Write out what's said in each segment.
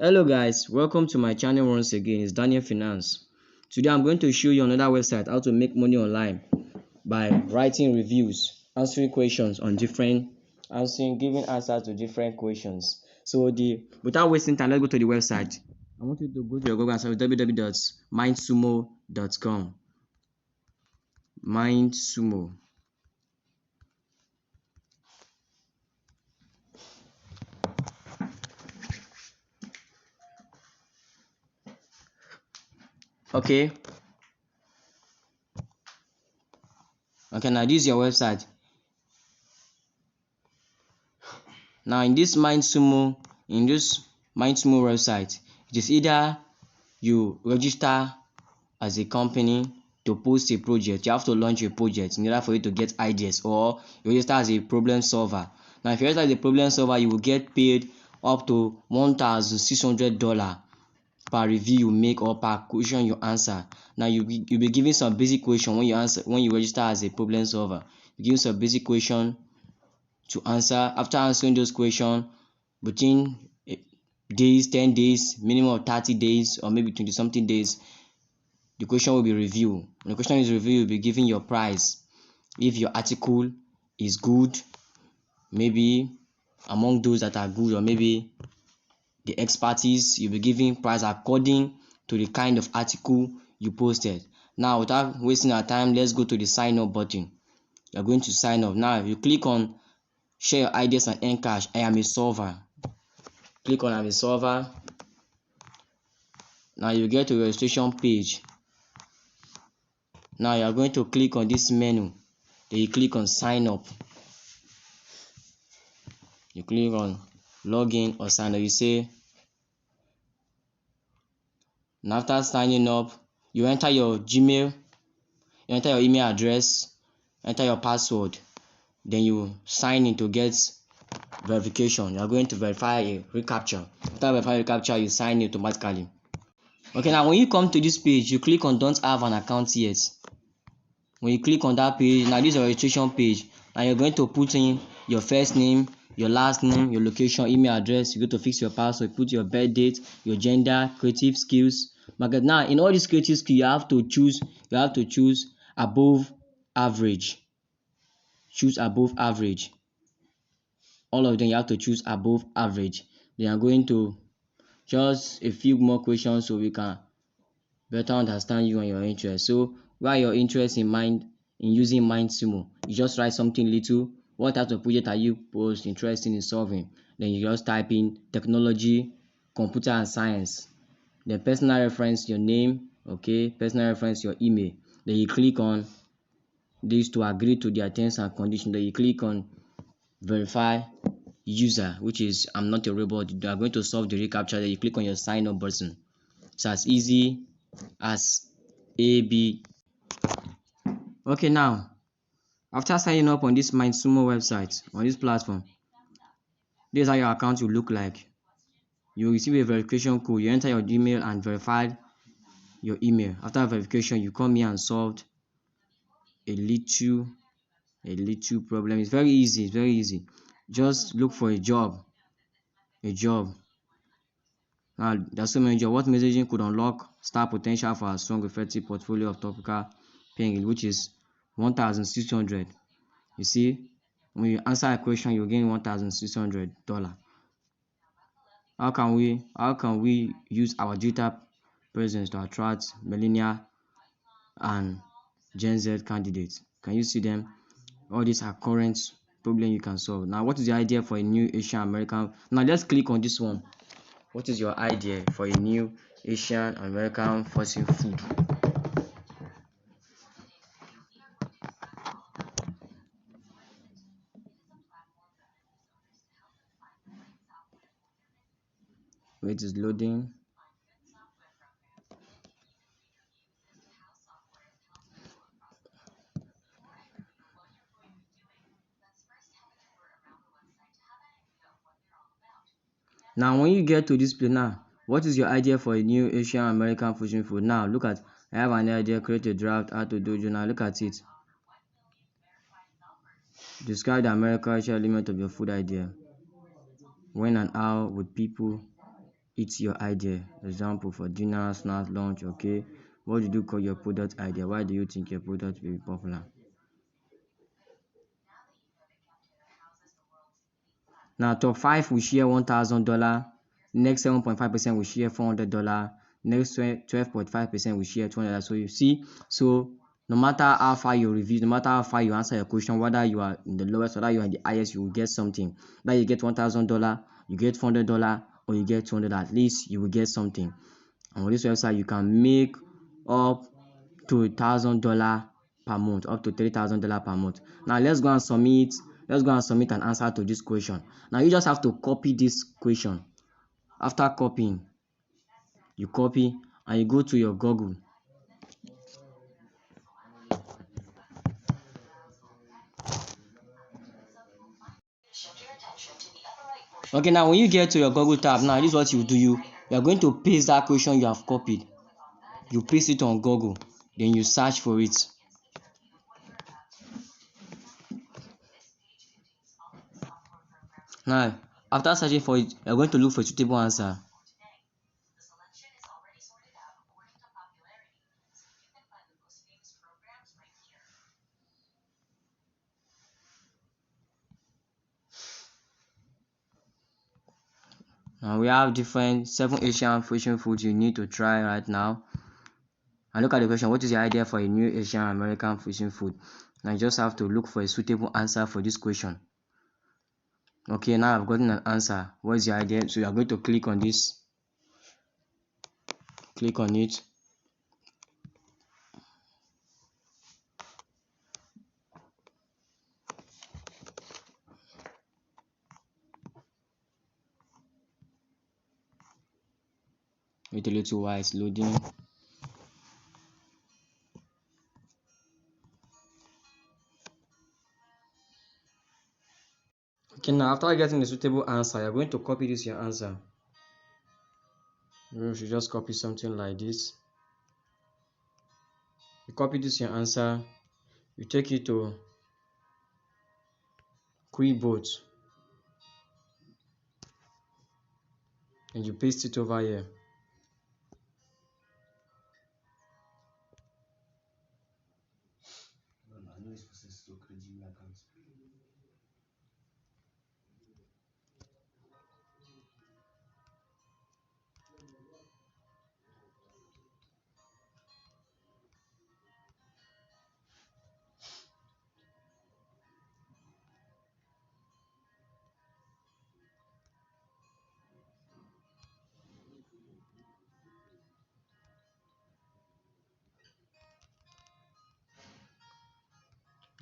Hello guys, welcome to my channel once again. It's Daniel Finance. Today I'm going to show you another website how to make money online by writing reviews, answering questions on giving answers to different questions. Without wasting time, let's go to the website. I want you to go to your Google and search www.mindsumo.com. Mindsumo. Okay. Now this is your website. Now in this Mindsumo website, it is either you register as a company to post a project. You have to launch a project in order for you to get ideas, or you register as a problem solver. Now if you register as a problem solver, you will get paid up to $1,600 per review you make or per question you answer. Now you'll be given some basic question when you register as a problem solver. You give some basic question to answer. After answering those questions within days, 10 days, minimum of 30 days, or maybe 20 something days, the question will be reviewed. When the question is reviewed, you'll be given your prize. If your article is good, maybe among those that are good, or maybe the expertise, you'll be given prize according to the kind of article you posted. Now, without wasting our time, let's go to the sign up button. You're going to sign up. Now, if you click on share your ideas and earn cash, I am a solver. Click on I'm a solver. Now you get to registration page. Now you are going to click on this menu. Then you click on sign up. You click on login or sign up. You say, and after signing up, you enter your Gmail, you enter your email address, enter your password. Then you sign in to get verification. You are going to verify a reCAPTCHA. After verifying reCAPTCHA, you sign in automatically. Okay, now when you come to this page, you click on don't have an account yet. When you click on that page, now this is a registration page, and you're going to put in your first name, your last name, your location, email address. You go to fix your password, put your birth date, your gender, creative skills. Market. Now in all these creative skills, you have to choose above average. Choose above average. All of them you have to choose above average. They are going to just a few more questions so we can better understand you and your interest. So why your interest in using Mindsumo? You just write something little. What type of project are you most interested in solving? Then you just type in technology, computer and science. Then personal reference, your name, okay, personal reference, your email. Then you click on this to agree to their terms and conditions. Then you click on verify user, which is I'm not a robot. You are going to solve the reCAPTCHA. Then you click on your sign up button. It's as easy as AB. Okay, now after signing up on this Mindsumo website, on this platform, this is how your account will look like. You will receive a verification code. You enter your email and verify your email. After verification, you come here and solved a little problem. It's very easy. It's very easy. Just look for a job. Now there's so many jobs. What messaging could unlock star potential for a strong effective portfolio of topical paying, which is 1,600. You see, when you answer a question, you gain $1,600. How can we use our digital presence to attract millennial and Gen Z candidates? Can you see them? All these are current problems you can solve. Now, what is the idea for a new Asian American? Now, let's click on this one. What is your idea for a new Asian American frozen food? Wait, is loading. Now, when you get to this place now, what is your idea for a new Asian American fusion food? Now, look at, I have an idea, create a draft, how to do. Now, look at it. Describe the American Asian element of your food idea. When and how would people It's your idea. Example for dinner, snack, lunch. Okay, what did you call your product idea? Why do you think your product will be popular? Now top 5 will share $1,000. Next 7.5% will share $400. Next 12.5% will share $200. So you see, so no matter how far you review, no matter how far you answer your question, whether you are in the lowest, whether you are in the highest, you will get something. That you get $1,000, you get $400, or you get 200. At least you will get something. And on this website, you can make up to $1,000 per month, up to $3,000 per month. Now let's go and submit. Let's go and submit an answer to this question. Now you just have to copy this question. After copying, you copy and you go to your Google. Okay, now when you get to your Google tab, now this is what you do. You are going to paste that question you have copied. You paste it on Google, then you search for it. Now, after searching for it, you are going to look for a suitable answer. Now we have different 7 Asian fusion foods you need to try right now. And look at the question, what is your idea for a new Asian American fusion food? Now you just have to look for a suitable answer for this question. Okay, now I've gotten an answer. What is your idea? So you are going to click on this. Click on it. Wait a little while it's loading. Okay, now after getting the suitable answer, you're going to copy this your answer. You should just copy something like this. You copy this your answer, you take it to Quickbot and you paste it over here.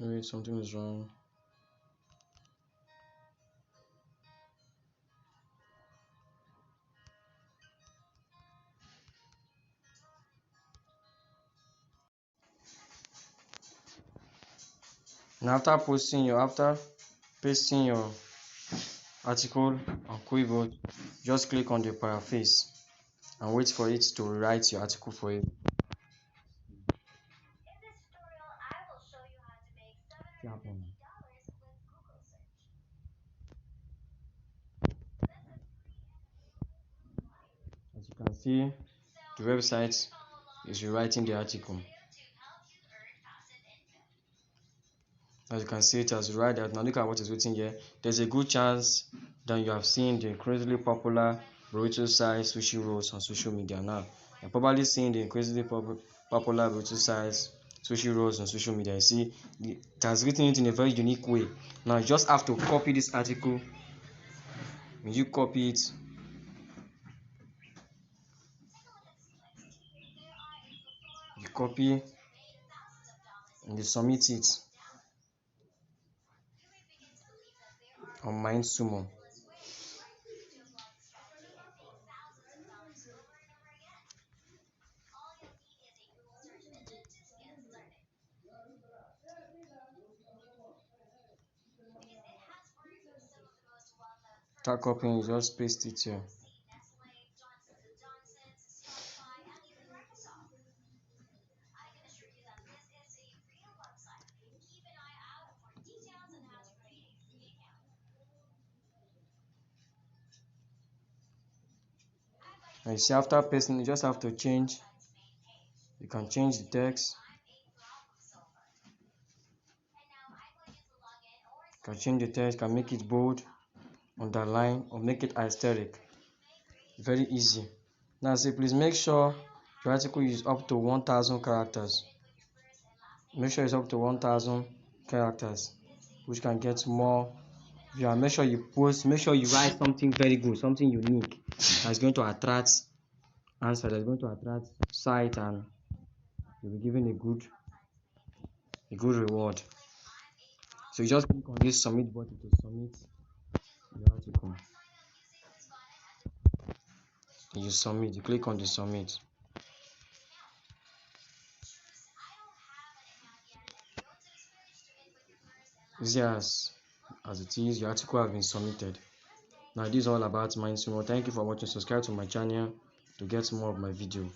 Maybe something is wrong. Now after pasting your article on Quickbot, just click on the paraphrase and wait for it to write your article for you. As you can see, the website is rewriting the article. As you can see, it has right that. Now look at what is written here. There's a good chance that you have seen the increasingly popular burrito size sushi rolls on social media. Now you're probably seeing the increasingly popular burrito size sushi rolls on social media. You see, it has written it in a very unique way. Now you just have to copy this article. When you copy it, you copy and you submit it on MindSumo. Start copying, you just paste it here. And you see, after pasting, you just have to change. You can change the text. You can change the text, can make it bold, underline, or make it asterisk. Very easy. Now say please make sure your article is up to 1000 characters. Make sure it's up to 1000 characters, which can get more. Yeah, make sure you post, make sure you write something very good, something unique that's going to attract answer, that's going to attract sight, and you'll be given a good reward. So you just click on this submit button to submit your article. You submit, you click on the submit. Easy as it is, your article has been submitted. Now this is all about Mindsumo. Thank you for watching. Subscribe to my channel to get more of my video.